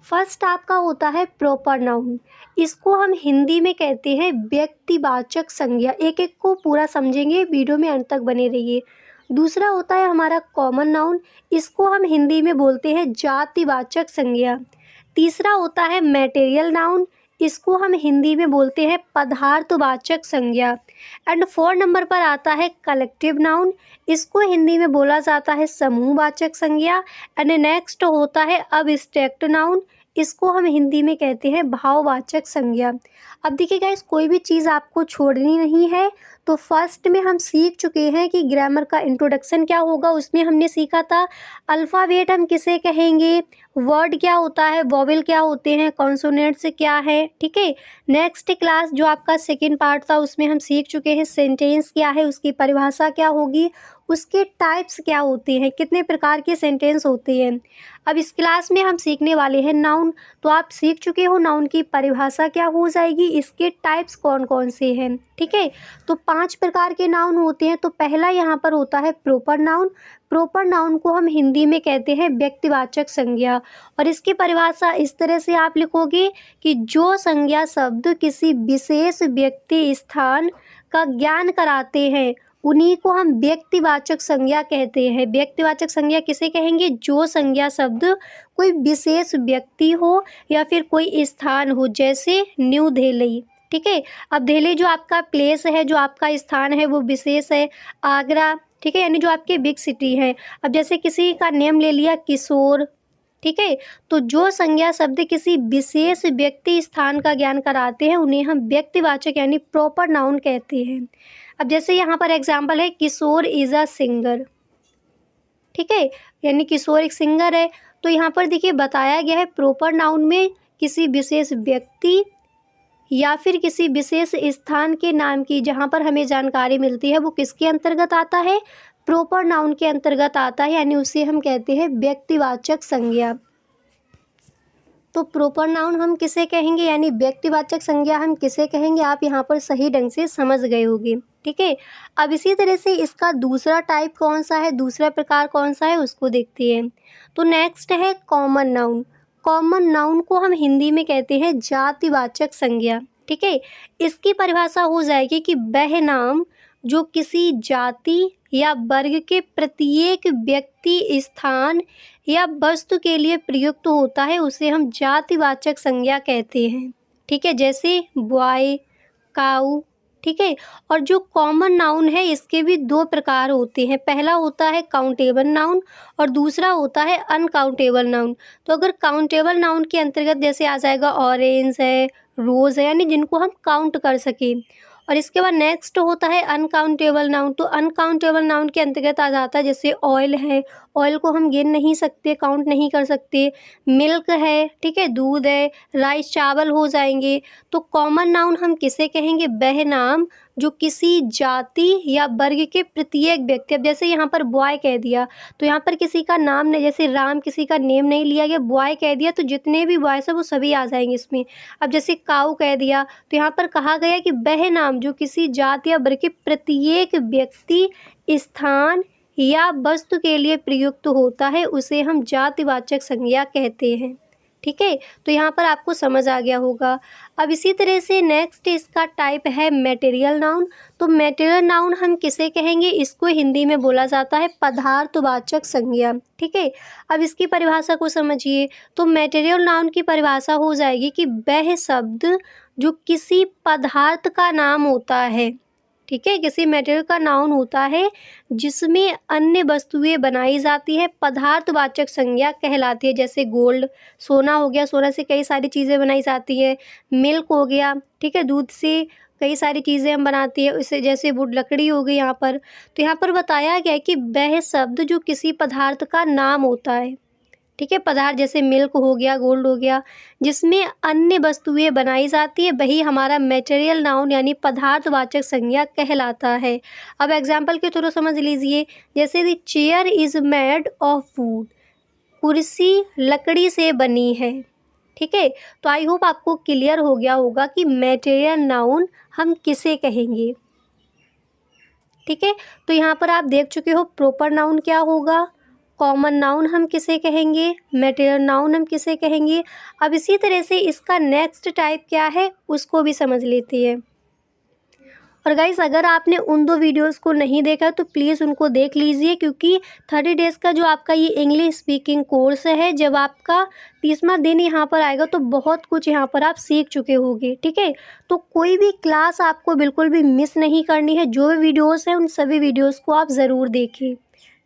फर्स्ट आपका होता है प्रॉपर नाउन। इसको हम हिंदी में कहते हैं व्यक्तिवाचक संज्ञा। एक एक को पूरा समझेंगे, वीडियो में अंत तक बने रहिए। दूसरा होता है हमारा कॉमन नाउन। इसको हम हिंदी में बोलते हैं जातिवाचक संज्ञा। तीसरा होता है मैटेरियल नाउन। इसको हम हिंदी में बोलते हैं पदार्थवाचक संज्ञा। एंड 4 नंबर पर आता है कलेक्टिव नाउन। इसको हिंदी में बोला जाता है समूहवाचक संज्ञा। एंड नेक्स्ट होता है अब्स्ट्रैक्ट नाउन। इसको हम हिंदी में कहते हैं भाववाचक संज्ञा। अब देखिए गाइस, कोई भी चीज़ आपको छोड़नी नहीं है। तो फर्स्ट में हम सीख चुके हैं कि ग्रामर का इंट्रोडक्शन क्या होगा। उसमें हमने सीखा था अल्फ़ाबेट हम किसे कहेंगे, वर्ड क्या होता है, वोवेल क्या होते हैं, कॉन्सोनेंट्स क्या है। ठीक है, नेक्स्ट क्लास जो आपका सेकंड पार्ट था उसमें हम सीख चुके हैं सेंटेंस क्या है, उसकी परिभाषा क्या होगी, उसके टाइप्स क्या होते हैं, कितने प्रकार के सेंटेंस होते हैं। अब इस क्लास में हम सीखने वाले हैं नाउन। तो आप सीख चुके हो नाउन की परिभाषा क्या हो जाएगी, इसके टाइप्स कौन कौन से हैं। ठीक है, तो 5 प्रकार के नाउन होते हैं। तो पहला यहाँ पर होता है प्रॉपर नाउन। प्रॉपर नाउन को हम हिंदी में कहते हैं व्यक्तिवाचक संज्ञा। और इसकी परिभाषा इस तरह से आप लिखोगे कि जो संज्ञा शब्द किसी विशेष व्यक्ति, स्थान का ज्ञान कराते हैं उन्हीं को हम व्यक्तिवाचक संज्ञा कहते हैं। व्यक्तिवाचक संज्ञा किसे कहेंगे? जो संज्ञा शब्द कोई विशेष व्यक्ति हो या फिर कोई स्थान हो, जैसे न्यू दिल्ली। ठीक है, अब दिल्ली जो आपका प्लेस है, जो आपका स्थान है वो विशेष है। आगरा, ठीक है, यानी जो आपके बिग सिटी है। अब जैसे किसी का नेम ले लिया किशोर। ठीक है, तो जो संज्ञा शब्द किसी विशेष व्यक्ति, स्थान का ज्ञान कराते हैं उन्हें हम व्यक्तिवाचक यानी प्रॉपर नाउन कहते हैं। अब जैसे यहाँ पर एग्जाम्पल है किशोर इज़ अ सिंगर। ठीक है, यानी किशोर एक सिंगर है। तो यहाँ पर देखिए बताया गया है प्रॉपर नाउन में किसी विशेष व्यक्ति या फिर किसी विशेष स्थान के नाम की जहाँ पर हमें जानकारी मिलती है वो किसके अंतर्गत आता है? प्रॉपर नाउन के अंतर्गत आता है, यानी उसे हम कहते हैं व्यक्तिवाचक संज्ञा। तो प्रॉपर नाउन हम किसे कहेंगे यानी व्यक्तिवाचक संज्ञा हम किसे कहेंगे, आप यहाँ पर सही ढंग से समझ गए होंगे। ठीक है, अब इसी तरह से इसका दूसरा टाइप कौन सा है, दूसरा प्रकार कौन सा है उसको देखते हैं। तो नेक्स्ट है कॉमन नाउन। कॉमन नाउन को हम हिंदी में कहते हैं जातिवाचक संज्ञा। ठीक है, इसकी परिभाषा हो जाएगी कि वह नाम जो किसी जाति या वर्ग के प्रत्येक व्यक्ति, स्थान या वस्तु के लिए प्रयुक्त होता है उसे हम जातिवाचक संज्ञा कहते हैं। ठीक है, जैसे बॉय, काऊ। ठीक है, और जो कॉमन नाउन है इसके भी 2 प्रकार होते हैं। पहला होता है काउंटेबल नाउन और दूसरा होता है अनकाउंटेबल नाउन। तो अगर काउंटेबल नाउन के अंतर्गत जैसे आ जाएगा ऑरेंज है, रोज़ है, यानी जिनको हम काउंट कर सकें। और इसके बाद नेक्स्ट होता है अनकाउंटेबल नाउन। तो अनकाउंटेबल नाउन के अंतर्गत आ जाता है जैसे ऑयल है, ऑयल को हम गिन नहीं सकते, काउंट नहीं कर सकते। मिल्क है, ठीक है, दूध है, राइस चावल हो जाएंगे। तो कॉमन नाउन हम किसे कहेंगे? वह नाम जो किसी जाति या वर्ग के प्रत्येक व्यक्ति, अब जैसे यहाँ पर बॉय कह दिया तो यहाँ पर किसी का नाम नहीं, जैसे राम किसी का नेम नहीं लिया गया, बॉय कह दिया तो जितने भी बॉयस है वो सभी आ जाएंगे इसमें। अब जैसे काऊ कह दिया तो यहाँ पर कहा गया कि वह नाम जो किसी जाति या वर्ग के प्रत्येक व्यक्ति, स्थान या वस्तु के लिए प्रयुक्त होता है उसे हम जातिवाचक संज्ञा कहते हैं। ठीक है, तो यहाँ पर आपको समझ आ गया होगा। अब इसी तरह से नेक्स्ट इसका टाइप है मटेरियल नाउन। तो मटेरियल नाउन हम किसे कहेंगे? इसको हिंदी में बोला जाता है पदार्थवाचक संज्ञा। ठीक है, अब इसकी परिभाषा को समझिए। तो मटेरियल नाउन की परिभाषा हो जाएगी कि वह शब्द जो किसी पदार्थ का नाम होता है, ठीक है, किसी मटेरियल का नाउन होता है जिसमें अन्य वस्तुएं बनाई जाती है, पदार्थवाचक संज्ञा कहलाती है। जैसे गोल्ड, सोना हो गया, सोना से कई सारी चीज़ें बनाई जाती है। मिल्क हो गया, ठीक है, दूध से कई सारी चीज़ें हम बनाती है, उससे जैसे वुड लकड़ी हो गई यहाँ पर। तो यहाँ पर बताया गया है कि वह शब्द जो किसी पदार्थ का नाम होता है, ठीक है, पदार्थ जैसे मिल्क हो गया, गोल्ड हो गया, जिसमें अन्य वस्तुएं बनाई जाती है, वही हमारा मटेरियल नाउन यानी पदार्थवाचक संज्ञा कहलाता है। अब एग्जाम्पल के थ्रू समझ लीजिए, जैसे the chair is made of would, कुर्सी लकड़ी से बनी है। ठीक है, तो आई होप आपको क्लियर हो गया होगा कि मटेरियल नाउन हम किसे कहेंगे। ठीक है, तो यहाँ पर आप देख चुके हो प्रॉपर नाउन क्या होगा, कॉमन नाउन हम किसे कहेंगे, मटेरियल नाउन हम किसे कहेंगे। अब इसी तरह से इसका नेक्स्ट टाइप क्या है उसको भी समझ लेते हैं। और गाइस अगर आपने उन 2 वीडियोस को नहीं देखा तो प्लीज़ उनको देख लीजिए, क्योंकि 30 डेज़ का जो आपका ये इंग्लिश स्पीकिंग कोर्स है, जब आपका 30वां दिन यहाँ पर आएगा तो बहुत कुछ यहाँ पर आप सीख चुके होंगे। ठीक है, तो कोई भी क्लास आपको बिल्कुल भी मिस नहीं करनी है, जो भी वीडियोज़ हैं उन सभी वीडियोज़ को आप ज़रूर देखें।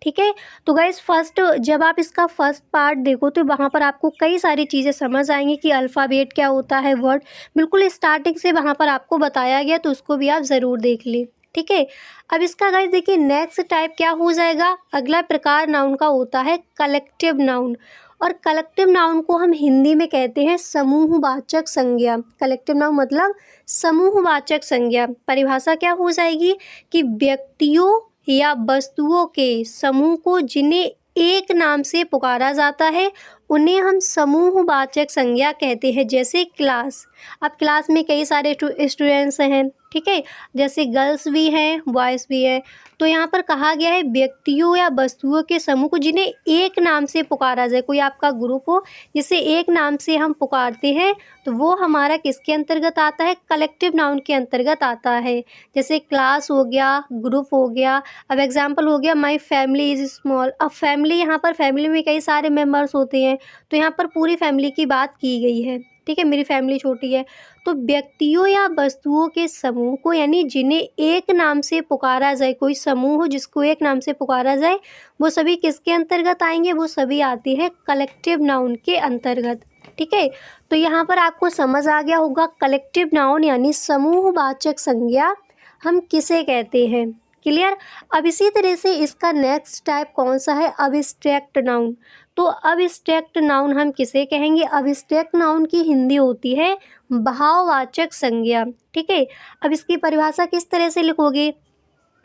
ठीक है, तो गाइस फर्स्ट जब आप इसका फर्स्ट पार्ट देखो तो वहाँ पर आपको कई सारी चीज़ें समझ आएंगी कि अल्फ़ाबेट क्या होता है, वर्ड बिल्कुल स्टार्टिंग से वहाँ पर आपको बताया गया, तो उसको भी आप ज़रूर देख लें। ठीक है, अब इसका गाइस देखिए नेक्स्ट टाइप क्या हो जाएगा। अगला प्रकार नाउन का होता है कलेक्टिव नाउन, और कलेक्टिव नाउन को हम हिंदी में कहते हैं समूहवाचक संज्ञा। कलेक्टिव नाउन मतलब समूहवाचक संज्ञा। परिभाषा क्या हो जाएगी कि व्यक्तियों या वस्तुओं के समूह को जिन्हें एक नाम से पुकारा जाता है उन्हें हम समूहवाचक संज्ञा कहते हैं। जैसे क्लास, अब क्लास में कई सारे स्टूडेंट्स हैं, ठीक है, जैसे गर्ल्स भी हैं, बॉयज़ भी हैं। तो यहाँ पर कहा गया है व्यक्तियों या वस्तुओं के समूह को जिन्हें एक नाम से पुकारा जाए। कोई आपका ग्रुप हो जिसे एक नाम से हम पुकारते हैं तो वो हमारा किसके अंतर्गत आता है? कलेक्टिव नाउन के अंतर्गत आता है। जैसे क्लास हो गया, ग्रुप हो गया। अब एग्जाम्पल हो गया माई फैमिली इज़ स्मॉल। अब फैमिली, यहाँ पर फैमिली में कई सारे मेम्बर्स होते हैं, तो यहाँ पर पूरी फैमिली की बात की गई है। ठीक है, मेरी फैमिली छोटी है। तो व्यक्तियों या वस्तुओं के समूह को यानी जिन्हें एक नाम से पुकारा जाए, कोई समूह हो जिसको एक नाम से पुकारा जाए, वो सभी किसके अंतर्गत आएंगे? वो सभी आते हैं कलेक्टिव नाउन के अंतर्गत। ठीक है, तो यहाँ पर आपको समझ आ गया होगा कलेक्टिव नाउन यानी समूहवाचक संज्ञा हम किसे कहते हैं। क्लियर। अब इसी तरह से इसका नेक्स्ट टाइप कौन सा है? Abstract noun. तो अब्स्ट्रैक्ट नाउन हम किसे कहेंगे? अब्स्ट्रैक्ट नाउन की हिंदी होती है भाववाचक संज्ञा। ठीक है, अब इसकी परिभाषा किस तरह से लिखोगे?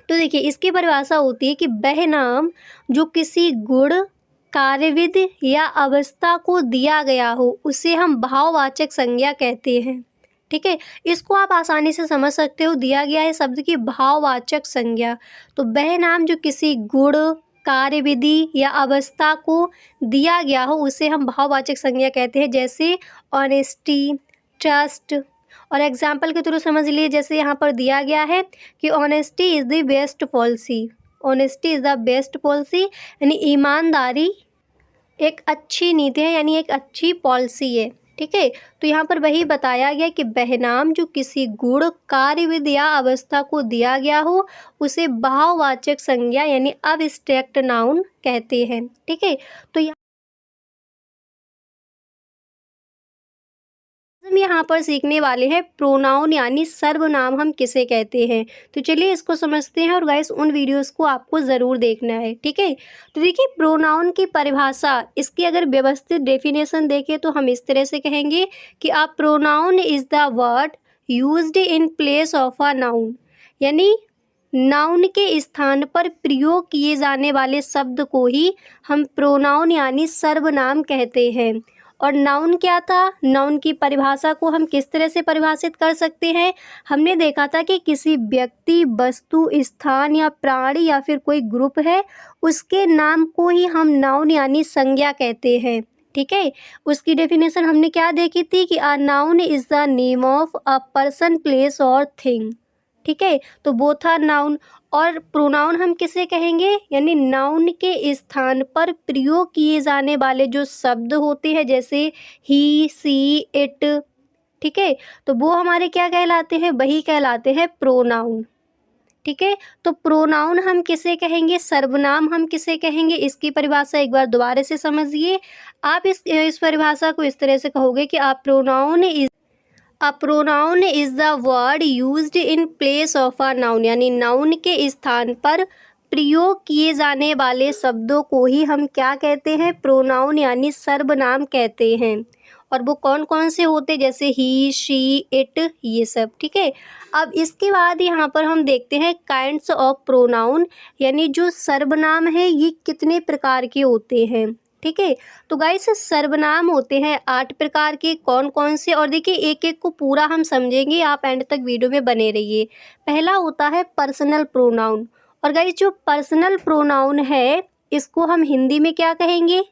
तो देखिए इसकी परिभाषा होती है कि वह नाम जो किसी गुण, कार्यविधि या अवस्था को दिया गया हो उसे हम भाववाचक संज्ञा कहते हैं। ठीक है, इसको आप आसानी से समझ सकते हो। दिया गया है शब्द की भाववाचक संज्ञा, तो वह नाम जो किसी गुण, कार्यविधि या अवस्था को दिया गया हो उसे हम भाववाचक संज्ञा कहते हैं। जैसे ऑनेस्टी, ट्रस्ट। और एग्जाम्पल के थ्रू समझ लिए, जैसे यहाँ पर दिया गया है कि honesty is the best policy. Honesty is the best policy यानी ईमानदारी एक अच्छी नीति है, यानी एक अच्छी पॉलिसी है। ठीक है, तो यहाँ पर वही बताया गया कि वह नाम जो किसी गुण, कार्यविधि या अवस्था को दिया गया हो उसे भाववाचक संज्ञा यानी अब्स्ट्रैक्ट नाउन कहते हैं। ठीक है, तो हम यहाँ पर सीखने वाले हैं प्रोनाउन यानी सर्वनाम हम किसे कहते हैं। तो चलिए इसको समझते हैं और गाइस उन वीडियोस को आपको ज़रूर देखना है, ठीक है। तो देखिए प्रोनाउन की परिभाषा, इसकी अगर व्यवस्थित डेफिनेशन देखें तो हम इस तरह से कहेंगे कि a pronoun is the word used in place of a noun, यानी नाउन के स्थान पर प्रयोग किए जाने वाले शब्द को ही हम प्रोनाउन यानी सर्वनाम कहते हैं। और नाउन क्या था, नाउन की परिभाषा को हम किस तरह से परिभाषित कर सकते हैं, हमने देखा था कि किसी व्यक्ति, वस्तु, स्थान या प्राणी या फिर कोई ग्रुप है, उसके नाम को ही हम नाउन यानी संज्ञा कहते हैं, ठीक है। उसकी डेफिनेशन हमने क्या देखी थी कि a noun is the name of a person, place और थिंग, ठीक है। तो बोथ आर नाउन। और प्रोनाउन हम किसे कहेंगे, यानी नाउन के स्थान पर प्रयोग किए जाने वाले जो शब्द होते हैं जैसे ही, सी, इट, ठीक है, तो वो हमारे क्या कहलाते हैं, वही कहलाते हैं प्रोनाउन, ठीक है। तो प्रोनाउन हम किसे कहेंगे, सर्वनाम हम किसे कहेंगे, इसकी परिभाषा एक बार दोबारा से समझिए। आप इस परिभाषा को इस तरह से कहोगे कि a pronoun is the word used in place of a noun, यानी नाउन के स्थान पर प्रयोग किए जाने वाले शब्दों को ही हम क्या कहते हैं, प्रोनाउन यानी सर्वनाम कहते हैं। और वो कौन कौन से होते, जैसे ही, शी, इट, ये सब, ठीक है। अब इसके बाद यहाँ पर हम देखते हैं काइंड्स ऑफ प्रोनाउन, यानी जो सर्वनाम है ये कितने प्रकार के होते हैं, ठीक है। तो गाइस सर्वनाम होते हैं 8 प्रकार के, कौन कौन से, और देखिए एक एक को पूरा हम समझेंगे, आप एंड तक वीडियो में बने रहिए। पहला होता है पर्सनल प्रोनाउन, और गाइस जो पर्सनल प्रोनाउन है इसको हम हिंदी में क्या कहेंगे,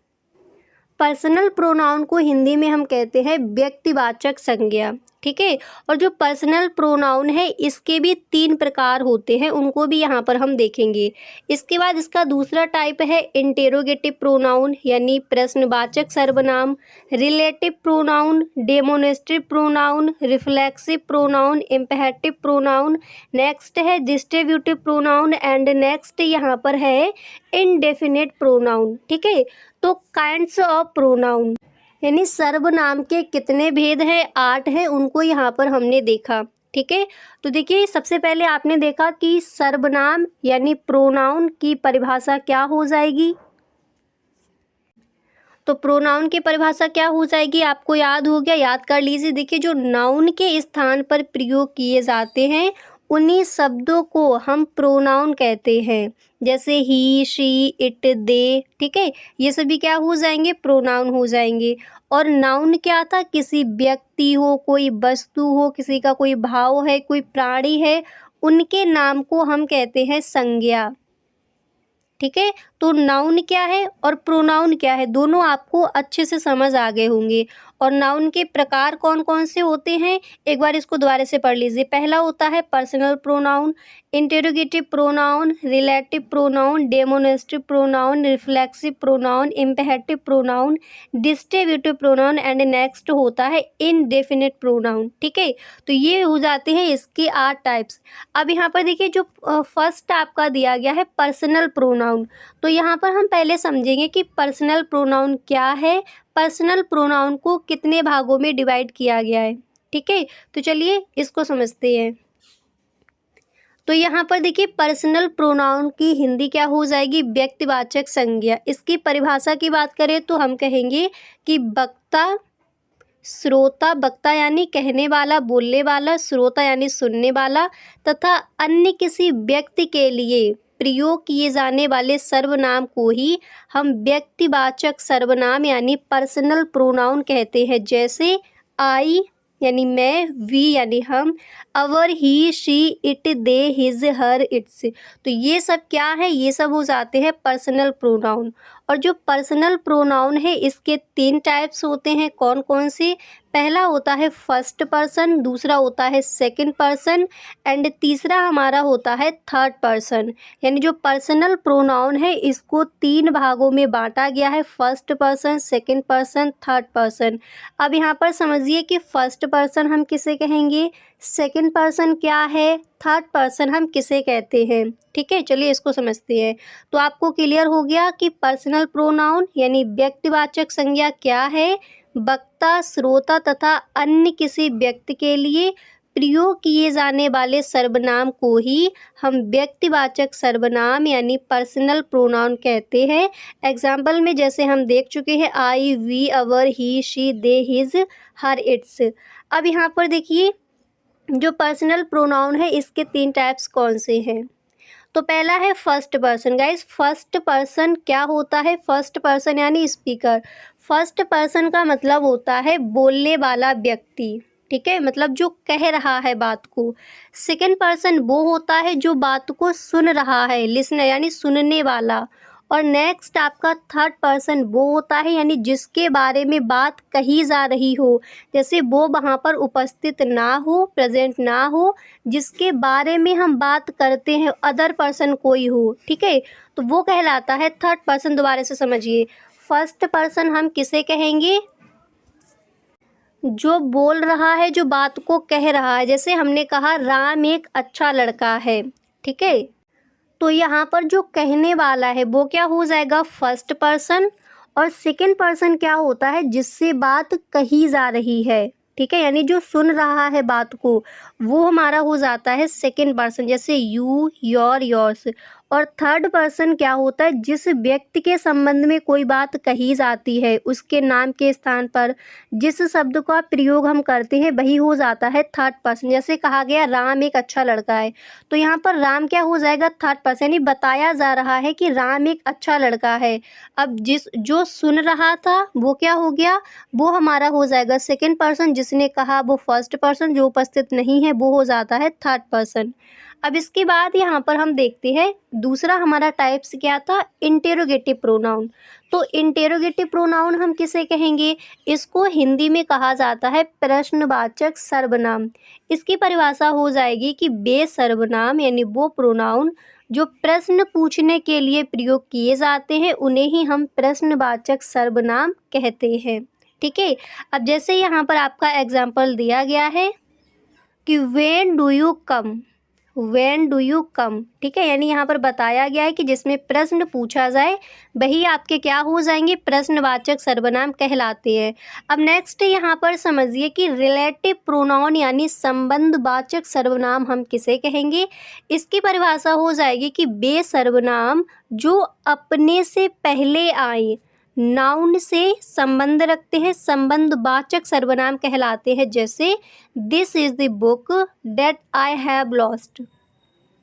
पर्सनल प्रोनाउन को हिंदी में हम कहते हैं व्यक्तिवाचक संज्ञा, ठीक है। और जो पर्सनल प्रोनाउन है इसके भी 3 प्रकार होते हैं, उनको भी यहाँ पर हम देखेंगे। इसके बाद इसका दूसरा टाइप है इंटेरोगेटिव प्रोनाउन, यानी प्रश्नवाचक सर्वनाम, relative pronoun, demonstrative pronoun, reflexive pronoun, imperative pronoun, next है डिस्ट्रीब्यूटिव प्रोनाउन, एंड नेक्स्ट यहाँ पर है इनडेफिनिट प्रोनाउन, ठीक है। तो काइंड्स ऑफ प्रोनाउन, यानी सर्वनाम के कितने भेद हैं, 8 हैं, उनको यहाँ पर हमने देखा, ठीक है। तो देखिए सबसे पहले आपने देखा कि सर्वनाम यानी प्रोनाउन की परिभाषा क्या हो जाएगी। तो प्रोनाउन की परिभाषा क्या हो जाएगी, आपको याद हो गया, याद कर लीजिए। देखिए जो नाउन के स्थान पर प्रयोग किए जाते हैं उन्हीं शब्दों को हम प्रोनाउन कहते हैं, जैसे ही, शी, इट, दे, ठीक है, ये सभी क्या हो जाएंगे, प्रोनाउन हो जाएंगे। और नाउन क्या था, किसी व्यक्ति हो, कोई वस्तु हो, किसी का कोई भाव है, कोई प्राणी है, उनके नाम को हम कहते हैं संज्ञा, ठीक है। तो नाउन क्या है और प्रोनाउन क्या है, दोनों आपको अच्छे से समझ आ गए होंगे। और नाउन के प्रकार कौन कौन से होते हैं, एक बार इसको दोबारा से पढ़ लीजिए। पहला होता है personal pronoun, interrogative pronoun, relative pronoun, demonstrative pronoun, reflexive pronoun, imperative pronoun, distributive pronoun, and next होता है इनडेफिनिट प्रोनाउन, ठीक है। तो ये हो जाते हैं इसके 8 टाइप्स। अब यहाँ पर देखिए जो फर्स्ट आपका दिया गया है पर्सनल प्रोनाउन, तो यहाँ पर हम पहले समझेंगे कि पर्सनल प्रोनाउन क्या है, पर्सनल प्रोनाउन को कितने भागों में डिवाइड किया गया है, ठीक है। तो चलिए इसको समझते हैं। तो यहाँ पर देखिए पर्सनल प्रोनाउन की हिंदी क्या हो जाएगी, व्यक्तिवाचक संज्ञा। इसकी परिभाषा की बात करें तो हम कहेंगे कि वक्ता, श्रोता, वक्ता यानी कहने वाला, बोलने वाला, श्रोता यानी सुनने वाला, तथा अन्य किसी व्यक्ति के लिए प्रयोग किए जाने वाले सर्वनाम को ही हम व्यक्तिवाचक सर्वनाम यानी पर्सनल प्रोनाउन कहते हैं, जैसे आई यानी मैं, वी यानी हम, our, he, she, it, they, his, her, its. तो ये सब क्या है, ये सब हो जाते हैं पर्सनल प्रोनाउन। और जो पर्सनल प्रोनाउन है इसके 3 टाइप्स होते हैं, कौन कौन से, पहला होता है फर्स्ट पर्सन, दूसरा होता है सेकंड पर्सन, एंड तीसरा हमारा होता है थर्ड पर्सन। यानी जो पर्सनल प्रोनाउन है इसको 3 भागों में बांटा गया है, first person, second person, third person. अब यहाँ पर समझिए कि फर्स्ट पर्सन हम किसे कहेंगे, सेकंड पर्सन क्या है, थर्ड पर्सन हम किसे कहते हैं, ठीक है। चलिए इसको समझते हैं। तो आपको क्लियर हो गया कि पर्सनल प्रोनाउन यानी व्यक्तिवाचक संज्ञा क्या है, वक्ता, श्रोता तथा अन्य किसी व्यक्ति के लिए प्रयोग किए जाने वाले सर्वनाम को ही हम व्यक्तिवाचक सर्वनाम यानी पर्सनल प्रोनाउन कहते हैं। एग्जाम्पल में जैसे हम देख चुके हैं I, we, our, he, she, they, his, her, its. अब यहाँ पर देखिए जो पर्सनल प्रोनाउन है इसके 3 टाइप्स कौन से हैं। तो पहला है first person. Guys first person क्या होता है? फर्स्ट पर्सन यानी स्पीकर। फर्स्ट पर्सन का मतलब होता है बोलने वाला व्यक्ति, ठीक है, मतलब जो कह रहा है बात को। सेकंड पर्सन वो होता है जो बात को सुन रहा है, लिसनर यानी सुनने वाला। और नेक्स्ट आपका थर्ड पर्सन वो होता है यानी जिसके बारे में बात कही जा रही हो, जैसे वो वहाँ पर उपस्थित ना हो, प्रेजेंट ना हो, जिसके बारे में हम बात करते हैं अदर पर्सन कोई हो, ठीक है, तो वो कहलाता है थर्ड पर्सन। दोबारा से समझिए, फर्स्ट पर्सन हम किसे कहेंगे? जो बोल रहा है, जो बात को कह रहा है। जैसे हमने कहा राम एक अच्छा लड़का है, ठीक है, तो यहाँ पर जो कहने वाला है वो क्या हो जाएगा? First person. और सेकंड पर्सन क्या होता है? जिससे बात कही जा रही है, ठीक है, यानी जो सुन रहा है बात को, वो हमारा हो जाता है सेकंड पर्सन, जैसे यू, योर, योर्स। और थर्ड पर्सन क्या होता है? जिस व्यक्ति के संबंध में कोई बात कही जाती है, उसके नाम के स्थान पर जिस शब्द का प्रयोग हम करते हैं वही हो जाता है थर्ड पर्सन। जैसे कहा गया राम एक अच्छा लड़का है, तो यहाँ पर राम क्या हो जाएगा? थर्ड पर्सन, यानी बताया जा रहा है कि राम एक अच्छा लड़का है। अब जो सुन रहा था वो क्या हो गया? वो हमारा हो जाएगा सेकंड पर्सन, जिसने कहा वो फर्स्ट पर्सन, जो उपस्थित नहीं है वो हो जाता है थर्ड पर्सन। अब इसके बाद यहाँ पर हम देखते हैं दूसरा हमारा टाइप्स क्या था? Interrogative pronoun. तो इंटेरोगेटिव प्रोनाउन हम किसे कहेंगे? इसको हिंदी में कहा जाता है प्रश्नवाचक सर्वनाम। इसकी परिभाषा हो जाएगी कि वे सर्वनाम यानी वो प्रोनाउन जो प्रश्न पूछने के लिए प्रयोग किए जाते हैं उन्हें ही हम प्रश्नवाचक सर्वनाम कहते हैं, ठीक है। अब जैसे यहाँ पर आपका एग्जाम्पल दिया गया है कि when do you come, when do you come, ठीक है, यानी यहाँ पर बताया गया है कि जिसमें प्रश्न पूछा जाए वही आपके क्या हो जाएंगे? प्रश्नवाचक सर्वनाम कहलाते हैं। अब नेक्स्ट यहाँ पर समझिए कि रिलेटिव प्रोनाउन यानी संबंधवाचक सर्वनाम हम किसे कहेंगे? इसकी परिभाषा हो जाएगी कि वे सर्वनाम जो अपने से पहले आए, नाउन से संबंध रखते हैं, संबंधवाचक सर्वनाम कहलाते हैं। जैसे this is the book that I have lost,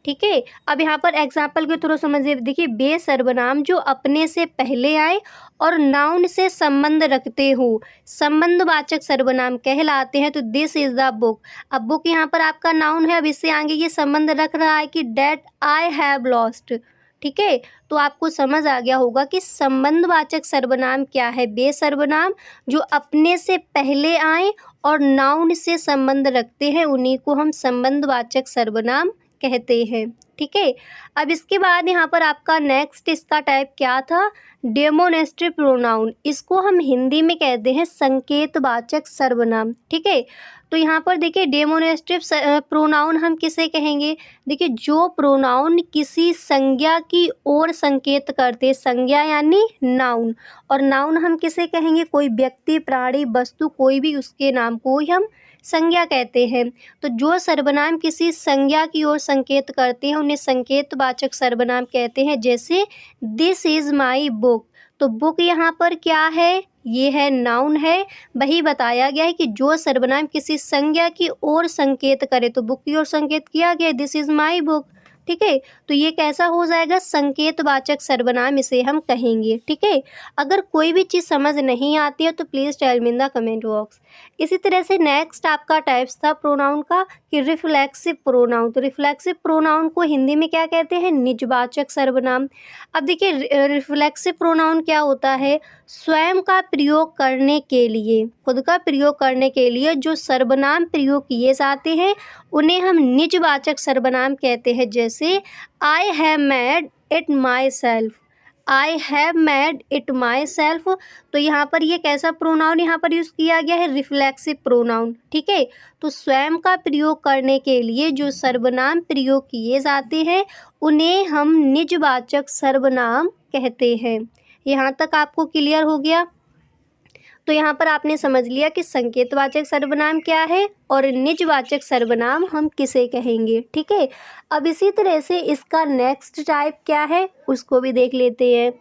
ठीक है। अब यहाँ पर एग्जाम्पल के थ्रू समझिए, देखिए वे सर्वनाम जो अपने से पहले आए और नाउन से संबंध रखते हो, संबंधवाचक सर्वनाम कहलाते हैं। तो दिस इज द बुक, अब बुक यहाँ पर आपका नाउन है, अब इससे आगे ये संबंध रख रहा है कि दैट आई हैव लॉस्ट, ठीक है। तो आपको समझ आ गया होगा कि संबंधवाचक सर्वनाम क्या है? वे सर्वनाम जो अपने से पहले आए और नाउन से संबंध रखते हैं उन्हीं को हम संबंधवाचक सर्वनाम कहते हैं, ठीक है। अब इसके बाद यहाँ पर आपका नेक्स्ट इसका टाइप क्या था? डेमोनेस्ट्रेटिव प्रोनाउन। इसको हम हिंदी में कहते हैं संकेतवाचक सर्वनाम, ठीक है। तो यहाँ पर देखिए डेमोनेस्ट्रेटिव प्रोनाउन हम किसे कहेंगे? देखिए जो प्रोनाउन किसी संज्ञा की ओर संकेत करते, संज्ञा यानी नाउन, और नाउन हम किसे कहेंगे? कोई व्यक्ति, प्राणी, वस्तु, कोई भी, उसके नाम को ही हम संज्ञा कहते हैं। तो जो सर्वनाम किसी संज्ञा की ओर संकेत करते हैं उन्हें संकेतवाचक सर्वनाम कहते हैं। जैसे दिस इज माई बुक, तो बुक यहाँ पर क्या है? ये है नाउन है। वही बताया गया है कि जो सर्वनाम किसी संज्ञा की ओर संकेत करे, तो बुक की ओर संकेत किया गया, दिस इज माई बुक, ठीक है। तो ये कैसा हो जाएगा? संकेतवाचक सर्वनाम इसे हम कहेंगे, ठीक है। अगर कोई भी चीज़ समझ नहीं आती है तो please tell me in the comment box. इसी तरह से नेक्स्ट आपका टाइप्स था प्रोनाउन का कि रिफ्लेक्सिव प्रोनाउन। तो रिफ्लेक्सिव प्रोनाउन को हिंदी में क्या कहते हैं? निजवाचक सर्वनाम। अब देखिए रिफ्लेक्सिव प्रोनाउन क्या होता है? स्वयं का प्रयोग करने के लिए, खुद का प्रयोग करने के लिए जो सर्वनाम प्रयोग किए जाते हैं उन्हें हम निजवाचक सर्वनाम कहते हैं। जैसे I have made it my self, I have made it my self, तो यहाँ पर ये कैसा प्रोनाउन यहाँ पर यूज़ किया गया है? रिफ्लेक्सिव प्रोनाउन, ठीक है। तो स्वयं का प्रयोग करने के लिए जो सर्वनाम प्रयोग किए जाते हैं उन्हें हम निजवाचक सर्वनाम कहते हैं। यहाँ तक आपको क्लियर हो गया? तो यहाँ पर आपने समझ लिया कि संकेतवाचक सर्वनाम क्या है और निजवाचक सर्वनाम हम किसे कहेंगे। ठीक है, अब इसी तरह से इसका नेक्स्ट टाइप क्या है उसको भी देख लेते हैं।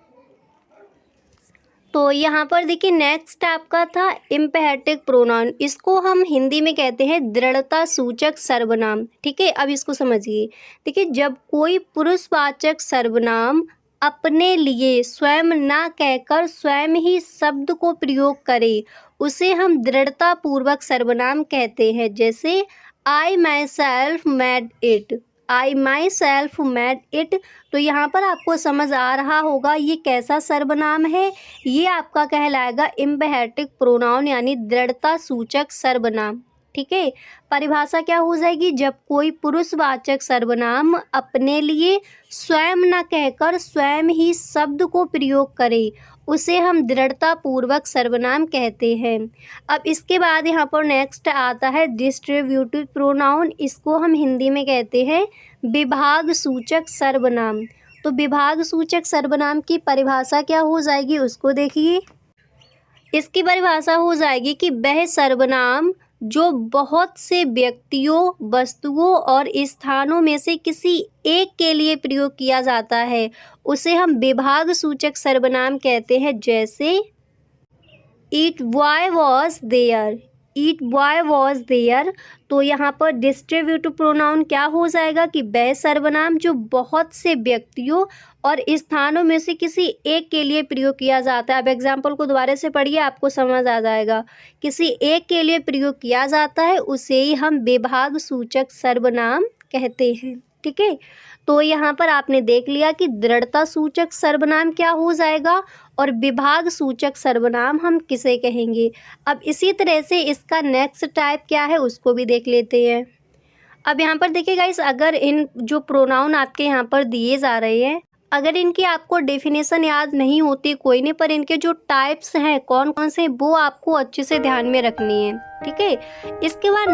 तो यहाँ पर देखिए नेक्स्ट आपका था इम्पेरेटिव प्रोनाउन, इसको हम हिंदी में कहते हैं दृढ़ता सूचक सर्वनाम। ठीक है, अब इसको समझिए। देखिए जब कोई पुरुषवाचक सर्वनाम अपने लिए स्वयं ना कहकर स्वयं ही शब्द को प्रयोग करे उसे हम दृढ़ता पूर्वक सर्वनाम कहते हैं। जैसे I myself made it, I myself made it. तो यहाँ पर आपको समझ आ रहा होगा ये कैसा सर्वनाम है, ये आपका कहलाएगा इम्पेरेटिव प्रोनाउन यानी दृढ़ता सूचक सर्वनाम। ठीक है, परिभाषा क्या हो जाएगी, जब कोई पुरुषवाचक सर्वनाम अपने लिए स्वयं न कहकर स्वयं ही शब्द को प्रयोग करे उसे हम दृढ़ता पूर्वक सर्वनाम कहते हैं। अब इसके बाद यहाँ पर नेक्स्ट आता है डिस्ट्रीब्यूटिव प्रोनाउन, इसको हम हिंदी में कहते हैं विभाग सूचक सर्वनाम। तो विभाग सूचक सर्वनाम की परिभाषा क्या हो जाएगी उसको देखिए। इसकी परिभाषा हो जाएगी कि वह सर्वनाम जो बहुत से व्यक्तियों, वस्तुओं और स्थानों में से किसी एक के लिए प्रयोग किया जाता है उसे हम विभाग सूचक सर्वनाम कहते हैं। जैसे it boy was there, it boy was there. तो यहाँ पर डिस्ट्रीब्यूटिव प्रोनाउन क्या हो जाएगा कि वह सर्वनाम जो बहुत से व्यक्तियों और स्थानों में से किसी एक के लिए प्रयोग किया जाता है। अब एग्जाम्पल को दोबारा से पढ़िए, आपको समझ आ जाएगा। किसी एक के लिए प्रयोग किया जाता है उसे ही हम विभाग सूचक सर्वनाम कहते हैं। ठीक है, तो यहाँ पर आपने देख लिया कि दृढ़ता सूचक सर्वनाम क्या हो जाएगा और विभाग सूचक सर्वनाम हम किसे कहेंगे। अब इसी तरह से इसका नेक्स्ट टाइप क्या है उसको भी देख लेते हैं। अब यहाँ पर देखिए गाइस, अगर इन जो प्रोनाउन आपके यहाँ पर दिए जा रहे हैं अगर इनकी आपको डेफिनेशन याद नहीं होती कोई नहीं, पर इनके जो टाइप्स हैं कौन कौन से वो आपको अच्छे से ध्यान में रखनी है। ठीक है, इसके बाद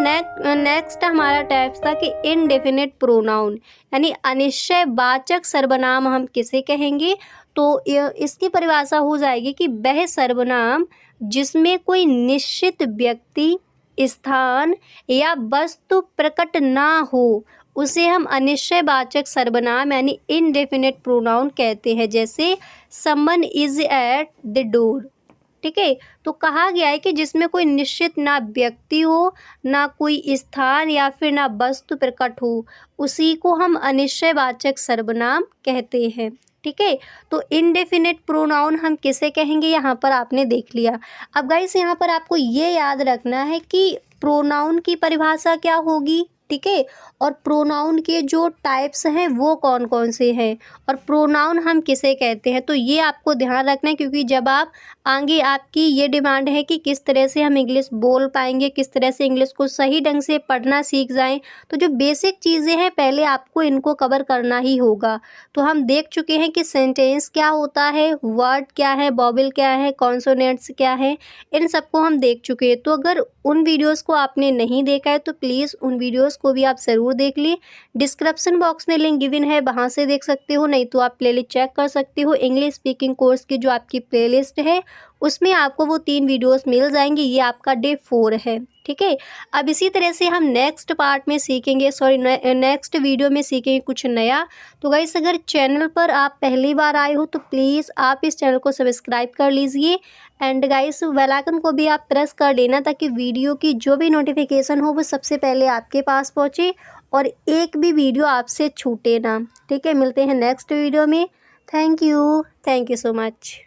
नेक्स्ट हमारा टाइप्स था कि इनडेफिनिट प्रोनाउन यानी अनिश्चयवाचक सर्वनाम हम किसे कहेंगे। तो इसकी परिभाषा हो जाएगी कि वह सर्वनाम जिसमें कोई निश्चित व्यक्ति, स्थान या वस्तु प्रकट ना हो उसे हम अनिश्चयवाचक सर्वनाम यानी इनडेफिनिट प्रोनाउन कहते हैं। जैसे someone is at the door. ठीक है, तो कहा गया है कि जिसमें कोई निश्चित ना व्यक्ति हो, ना कोई स्थान या फिर ना वस्तु प्रकट हो, उसी को हम अनिश्चयवाचक सर्वनाम कहते हैं। ठीक है, तो इनडेफिनिट प्रोनाउन हम किसे कहेंगे यहाँ पर आपने देख लिया। अब गाइस यहाँ पर आपको ये याद रखना है कि प्रोनाउन की परिभाषा क्या होगी। ठीक है, और प्रोनाउन के जो टाइप्स हैं वो कौन कौन से हैं और प्रोनाउन हम किसे कहते हैं। तो ये आपको ध्यान रखना है, क्योंकि जब आप आगे आपकी ये डिमांड है कि किस तरह से हम इंग्लिश बोल पाएंगे, किस तरह से इंग्लिश को सही ढंग से पढ़ना सीख जाएं, तो जो बेसिक चीज़ें हैं पहले आपको इनको कवर करना ही होगा। तो हम देख चुके हैं कि सेंटेंस क्या होता है, वर्ड क्या है, वॉवेल क्या है, कॉन्सोनेंट्स क्या है, इन सबको हम देख चुके हैं। तो अगर उन वीडियोज़ को आपने नहीं देखा है तो प्लीज़ उन वीडियोज़ को भी आप ज़रूर देख ली। डिस्क्रिप्शन बॉक्स में लिंक गिवन है, वहाँ से देख सकते हो, नहीं तो आप प्लेलिस्ट चेक कर सकते हो। इंग्लिश स्पीकिंग कोर्स की जो आपकी प्लेलिस्ट है उसमें आपको वो 3 वीडियोस मिल जाएंगी। ये आपका डे 4 है। ठीक है, अब इसी तरह से हम नेक्स्ट पार्ट में सीखेंगे, नेक्स्ट वीडियो में सीखेंगे कुछ नया। तो गाइस अगर चैनल पर आप पहली बार आए हो तो प्लीज़ आप इस चैनल को सब्सक्राइब कर लीजिए एंड गाइस बेल आइकन को भी आप प्रेस कर लेना ताकि वीडियो की जो भी नोटिफिकेशन हो वो सबसे पहले आपके पास पहुँचे और एक भी वीडियो आपसे छूटे ना। ठीक है, मिलते हैं नेक्स्ट वीडियो में। Thank you so much.